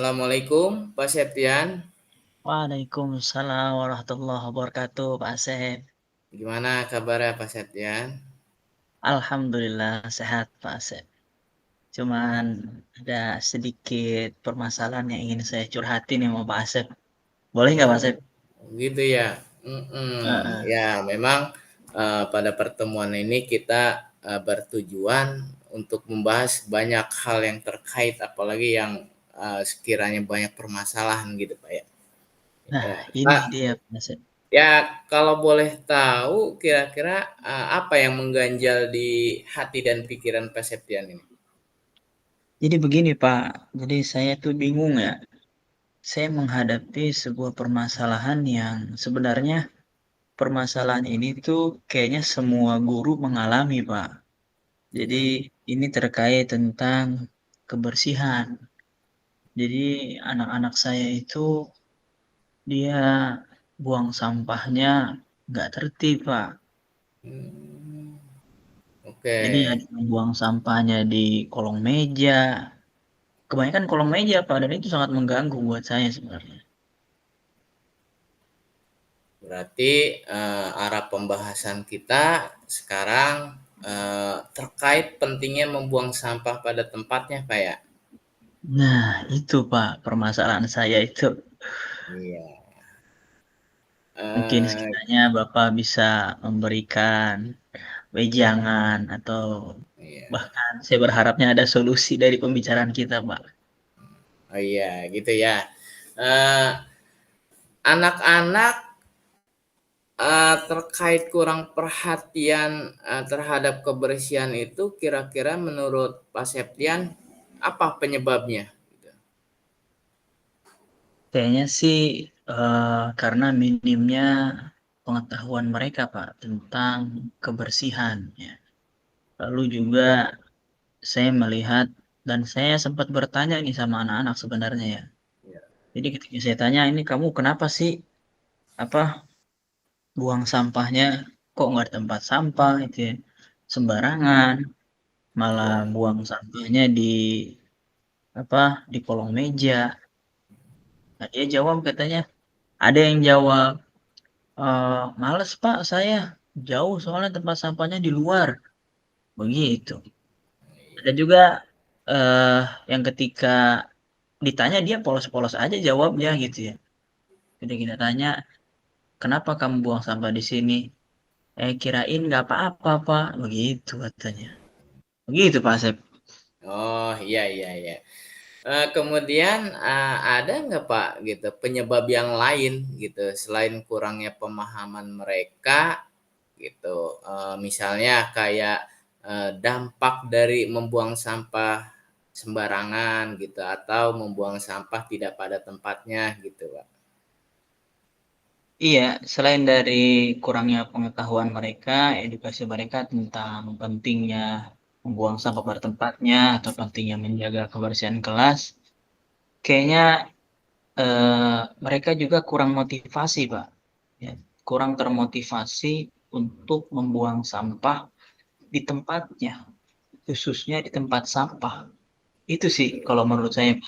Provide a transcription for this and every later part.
Assalamualaikum Pak Septian, Waalaikumsalam warahmatullahi wabarakatuh, Pak Asep. gimana kabarnya Pak Septian? Alhamdulillah sehat, Pak Asep. Cuman ada sedikit permasalahan yang ingin saya curhatin nih sama Pak Asep. Boleh nggak, Pak Oh, Asep? gitu ya. Heeh. Ya memang pada pertemuan ini kita bertujuan untuk membahas banyak hal yang terkait, apalagi yang sekiranya banyak permasalahan gitu Pak ya. Nah, Ya, ini Pak, dia, Pak Asep. ya kalau boleh tahu kira-kira apa yang mengganjal di hati dan pikiran Pak Septian ini? Jadi begini, Pak. Jadi saya tuh bingung ya. Saya menghadapi sebuah permasalahan yang sebenarnya permasalahan ini tuh kayaknya semua guru mengalami, Pak. Jadi Ya. ini terkait tentang kebersihan. Jadi anak-anak saya itu dia buang sampahnya nggak tertib, Pak. Hmm, oke. Jadi ada yang buang sampahnya di kolong meja. Kebanyakan kolong meja, Pak, dan itu sangat mengganggu buat saya sebenarnya. Berarti arah pembahasan kita sekarang terkait pentingnya membuang sampah pada tempatnya, Pak ya. Nah, itu Pak, permasalahan saya itu. Iya. Mungkin Eh, sekiranya Bapak bisa memberikan wejangan atau iya. bahkan saya berharapnya ada solusi dari pembicaraan kita, Pak. Oh iya, gitu ya. Eh, Anak-anak terkait kurang perhatian terhadap kebersihan itu kira-kira menurut Pak Septian apa penyebabnya? Gitu. Kayaknya sih karena minimnya pengetahuan mereka, Pak, tentang kebersihan, ya. Lalu juga saya melihat dan saya sempat bertanya nih sama anak-anak sebenarnya ya. Iya. Jadi ketika saya tanya, ini kamu kenapa sih apa buang sampahnya kok nggak di tempat sampah itu ya, sembarangan, malah Iya. buang sampahnya di di kolong meja. Nah, dia jawab katanya, ada yang jawab, males Pak saya, jauh soalnya tempat sampahnya di luar, begitu. Ada juga eh yang ketika ditanya dia polos-polos aja jawabnya gitu ya. Ketika kita tanya, kenapa kamu buang sampah di sini? Kirain nggak apa-apa, Pak. Begitu katanya. Begitu, Pak Asep. Oh, iya iya iya. Kemudian, ada nggak Pak gitu penyebab yang lain gitu selain kurangnya pemahaman mereka gitu, misalnya kayak, dampak dari membuang sampah sembarangan gitu atau membuang sampah tidak pada tempatnya gitu, Pak? Iya, selain dari kurangnya pengetahuan mereka, edukasi mereka tentang pentingnya membuang sampah pada tempatnya atau pentingnya menjaga kebersihan kelas, kayaknya mereka juga kurang motivasi, Pak. Ya, kurang termotivasi untuk membuang sampah di tempatnya, khususnya di tempat sampah. Itu sih kalau menurut saya.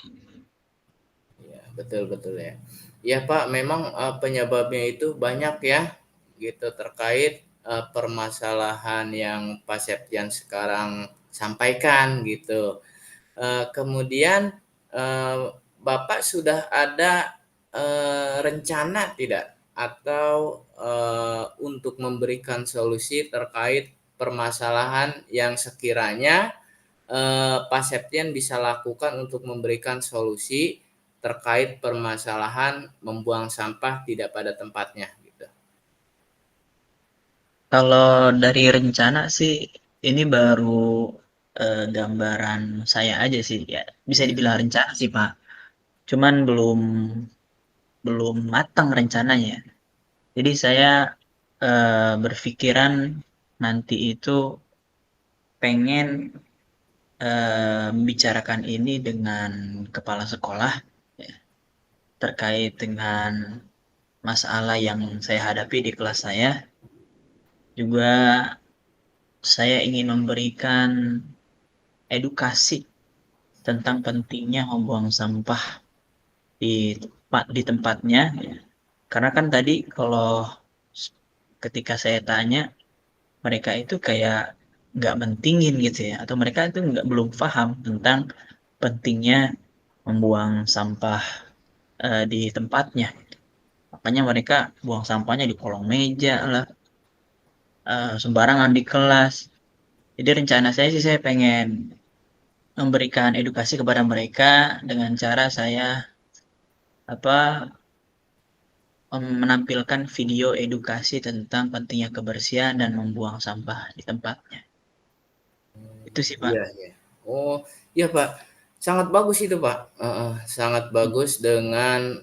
Iya, betul betul ya. Ya Pak, memang, penyebabnya itu banyak ya, gitu, terkait, permasalahan yang Pak Septian sekarang sampaikan gitu. Kemudian, eee, Bapak sudah ada, rencana tidak? Atau, untuk memberikan solusi terkait permasalahan yang sekiranya Pak Septian bisa lakukan untuk memberikan solusi terkait permasalahan membuang sampah tidak pada tempatnya gitu. Kalau dari rencana sih, ini baru gambaran saya aja sih ya. Bisa Iya. dibilang rencana sih Pak. Cuman belum belum matang rencananya. Jadi saya berpikiran nanti itu pengen membicarakan ini dengan kepala sekolah ya, terkait dengan masalah yang saya hadapi di kelas saya. Juga saya ingin memberikan edukasi tentang pentingnya membuang sampah di tempatnya ya. Karena kan tadi kalau ketika saya tanya mereka itu kayak nggak mentingin gitu ya, atau mereka itu nggak belum paham tentang pentingnya membuang sampah di tempatnya. Makanya mereka buang sampahnya di kolong meja lah, sembarangan di kelas. Jadi rencana saya sih saya pengen memberikan edukasi kepada mereka dengan cara saya apa menampilkan video edukasi tentang pentingnya kebersihan dan membuang sampah di tempatnya. Itu sih, Pak. Iya, iya. Oh, iya, Pak. Sangat bagus itu, Pak. Heeh, sangat bagus dengan,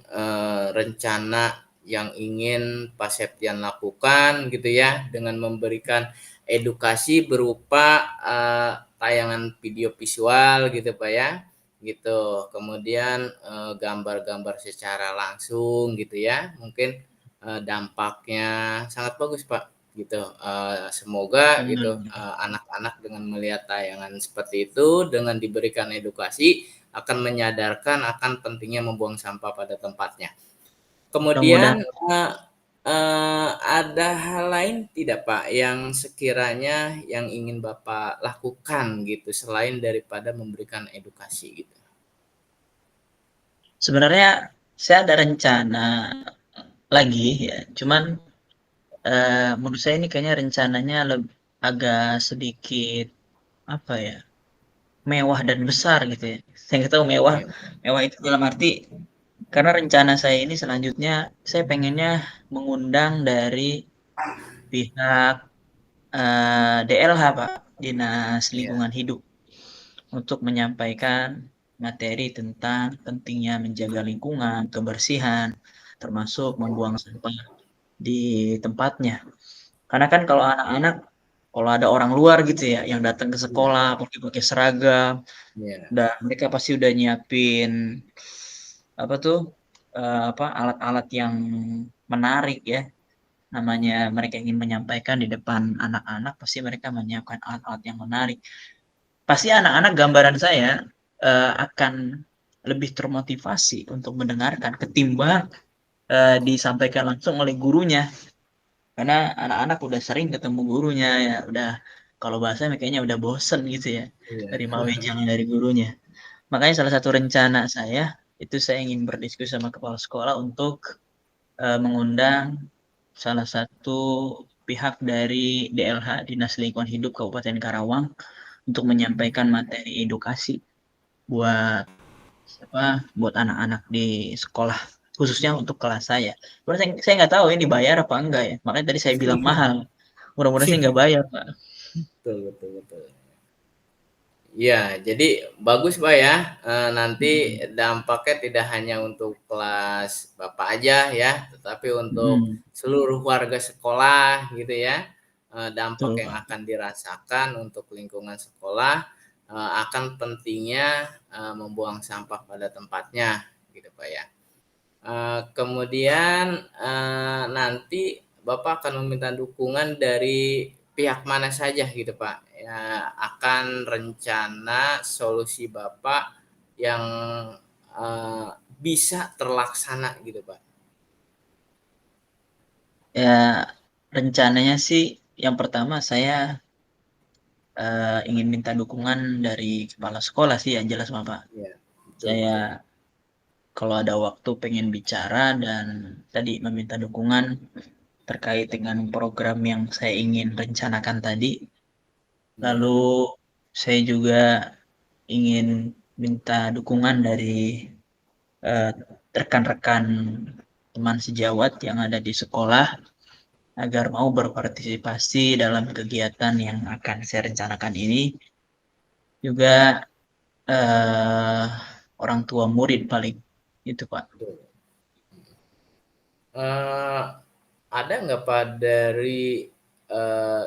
rencana yang ingin Pak Septian lakukan gitu ya, dengan memberikan edukasi berupa, tayangan video visual gitu, Pak, ya, gitu. Kemudian, gambar-gambar secara langsung gitu ya, mungkin, dampaknya sangat bagus, Pak. Gitu, semoga gitu, Benar. anak-anak dengan melihat tayangan seperti itu, dengan diberikan edukasi, akan menyadarkan akan pentingnya membuang sampah pada tempatnya. Mudah-mudahan Kemudian, ada hal lain tidak Pak, yang sekiranya yang ingin Bapak lakukan gitu, selain daripada memberikan edukasi gitu? sebenarnya saya ada rencana lagi ya, cuman menurut saya ini kayaknya rencananya agak sedikit apa ya, mewah dan besar gitu ya. Saya nggak tahu mewah, Iya, mewah itu dalam arti karena rencana saya ini selanjutnya saya pengennya mengundang dari pihak DLH Pak, Dinas iya, Lingkungan Hidup, untuk menyampaikan materi tentang pentingnya menjaga lingkungan, kebersihan, termasuk membuang sampah di tempatnya. Karena kan kalau ada orang luar gitu ya yang datang ke iya, sekolah pakai seragam, iya, dan mereka pasti udah nyiapin apa tuh alat-alat yang menarik ya. Namanya mereka ingin menyampaikan di depan anak-anak, pasti mereka menyiapkan alat-alat yang menarik. Pasti anak-anak gambaran saya akan lebih termotivasi untuk mendengarkan ketimbang disampaikan langsung oleh gurunya. Karena anak-anak udah sering ketemu gurunya ya, udah kalau bahasanya kayaknya udah bosen gitu ya iya, dari mawejang dari gurunya. Makanya salah satu rencana saya itu saya ingin berdiskusi sama kepala sekolah untuk mengundang salah satu pihak dari DLH Dinas Lingkungan Hidup Kabupaten Karawang untuk menyampaikan materi edukasi buat buat anak-anak di sekolah khususnya untuk kelas saya. Sebenarnya saya nggak tahu ini bayar apa enggak ya. Makanya tadi saya bilang mahal. Mudah-mudahan sih nggak bayar, Pak. betul, betul, betul. Iya, jadi bagus, Pak, ya, nanti Mm-mm. dampaknya tidak hanya untuk kelas Bapak aja ya, tetapi untuk Mm-mm. seluruh warga sekolah gitu ya, dampak Betul, yang Pak. akan dirasakan untuk lingkungan sekolah, akan pentingnya, membuang sampah pada tempatnya gitu, Pak, ya. Kemudian, nanti Bapak akan meminta dukungan dari pihak mana saja gitu, Pak, ya akan rencana solusi Bapak yang, eee, bisa terlaksana gitu, Pak? Ya, rencananya sih yang pertama saya ingin minta dukungan dari kepala sekolah sih yang jelas, Pak. Iya, betul, Saya betul. kalau ada waktu pengen bicara dan tadi meminta dukungan terkait dengan program yang saya ingin rencanakan tadi. Iya, Lalu saya juga ingin minta dukungan dari eh, rekan-rekan teman sejawat yang ada di sekolah agar mau berpartisipasi dalam kegiatan yang akan saya rencanakan ini. Juga eh, orang tua murid paling itu, Pak. betul. Eee, ada nggak Pak dari,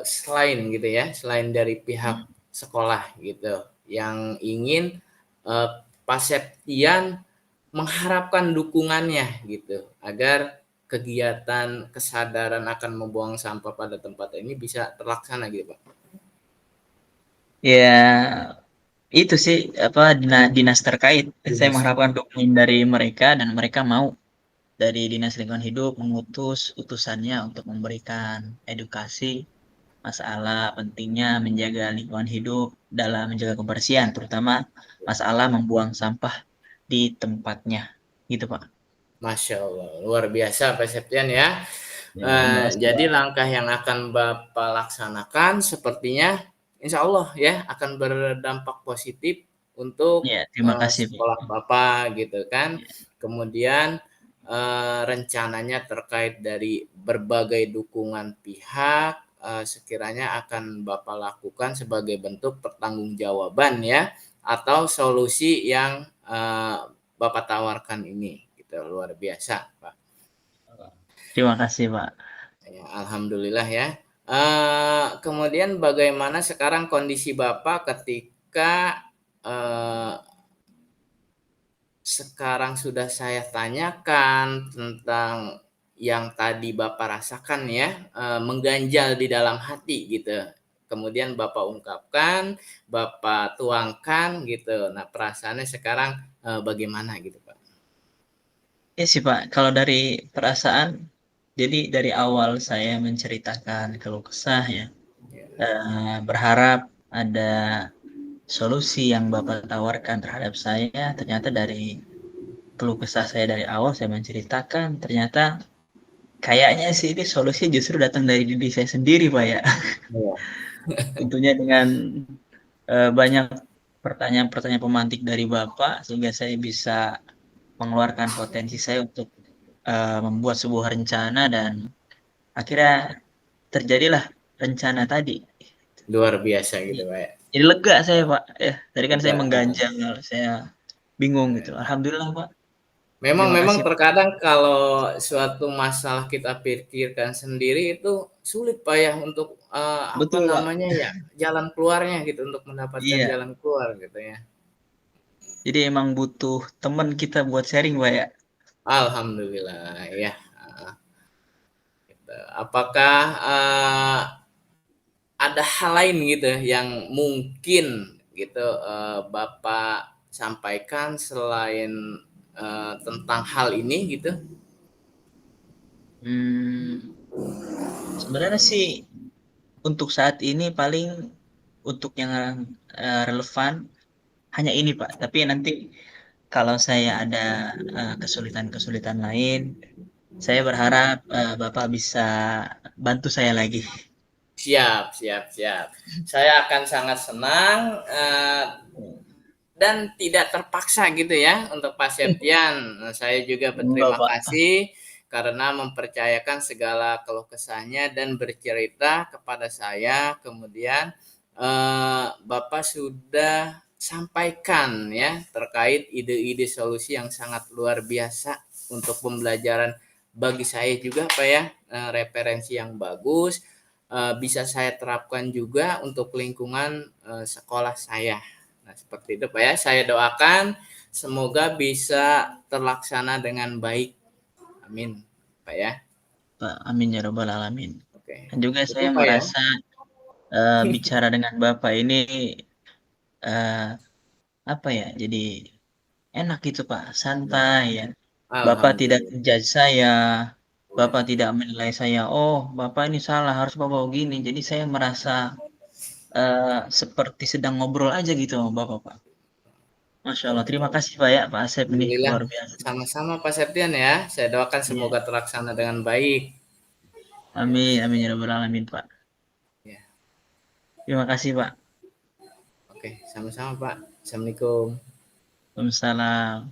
selain gitu ya, selain dari pihak sekolah gitu, yang ingin, Pak Septian mengharapkan dukungannya gitu, agar kegiatan kesadaran akan membuang sampah pada tempat ini bisa terlaksana gitu, Pak? Ya, itu sih apa dinas terkait. Saya Dinas. mengharapkan dokumen dari mereka dan mereka mau dari Dinas Lingkungan Hidup mengutus utusannya untuk memberikan edukasi masalah pentingnya menjaga lingkungan hidup dalam menjaga kebersihan, terutama masalah membuang sampah di tempatnya. Gitu, Pak. Masya Allah, luar biasa Pak Septian ya. Ya, terima kasih, Jadi Pak. langkah yang akan Bapak laksanakan sepertinya insya Allah ya akan berdampak positif untuk Ya, terima kasih, Pak. sekolah Bapak gitu kan. Ya, Kemudian rencananya terkait dari berbagai dukungan pihak sekiranya akan Bapak lakukan sebagai bentuk pertanggungjawaban ya atau solusi yang Bapak tawarkan ini gitu luar biasa Pak. terima kasih, Pak. Ya, alhamdulillah ya. Kemudian bagaimana sekarang kondisi Bapak ketika eh, sekarang sudah saya tanyakan tentang yang tadi Bapak rasakan ya, mengganjal di dalam hati gitu. Kemudian Bapak ungkapkan, Bapak tuangkan gitu. Nah, perasaannya sekarang bagaimana gitu, Pak? Ya sih, Pak, kalau dari perasaan, jadi dari awal saya menceritakan keluh kesah ya, Ya, berharap ada solusi yang Bapak tawarkan terhadap saya, ternyata dari keluh kesah saya dari awal saya menceritakan, ternyata kayaknya sih ini solusi justru datang dari diri saya sendiri, Pak ya. ya. Tentunya dengan banyak pertanyaan-pertanyaan pemantik dari Bapak, sehingga saya bisa mengeluarkan potensi saya untuk membuat sebuah rencana dan akhirnya terjadilah rencana tadi. Luar biasa Jadi, gitu, Pak ya. jadi lega saya, Pak. Tadi kan saya Lega. mengganjal, saya bingung gitu. Alhamdulillah, Pak. Memang Terima memang kasih, Pak. terkadang kalau suatu masalah kita pikirkan sendiri itu sulit Pak ya untuk, apa Betul, Pak. namanya ya, jalan keluarnya gitu, untuk mendapatkan Iya. jalan keluar gitu ya. Jadi emang butuh teman kita buat sharing, Pak ya. Alhamdulillah ya, gitu. Apakah, ada hal lain gitu yang mungkin gitu, Bapak sampaikan selain, tentang hal ini gitu? Hmm, sebenarnya sih untuk saat ini paling untuk yang relevan hanya ini, Pak. Tapi nanti kalau saya ada kesulitan-kesulitan lain, saya berharap Bapak bisa bantu saya lagi. Siap siap siap. Saya akan sangat senang, dan tidak terpaksa gitu ya untuk Pak Septian. Nah, saya juga Enggak, berterima Pak. kasih karena mempercayakan segala keluh kesahnya dan bercerita kepada saya. Kemudian Bapak sudah sampaikan ya terkait ide-ide solusi yang sangat luar biasa untuk pembelajaran bagi saya juga Pak ya, referensi yang bagus bisa saya terapkan juga untuk lingkungan sekolah saya. Nah, seperti itu Pak ya. Saya doakan semoga bisa terlaksana dengan baik. Amin. Pak ya. Pak, amin ya robbal alamin. Oke. Dan juga Itu saya Pak ya. merasa bicara dengan Bapak ini eh, apa ya? Jadi enak gitu, Pak, santai ya. Bapak tidak Alhamdulillah. menjudge saya, Ya. Bapak tidak menilai saya, oh Bapak ini salah, harus Bapak begini. Jadi saya merasa seperti sedang ngobrol aja gitu sama Bapak, Pak. Masya Allah, terima kasih Pak ya, Pak Asep ini Alhamdulillah. luar biasa. Sama-sama Pak Septian ya. Saya doakan Iya, semoga terlaksana dengan baik. Ya. amin, amin ya rabbal alamin Pak. Ya. Terima kasih Pak. Oke, sama-sama Pak. Assalamualaikum. Waalaikumsalam.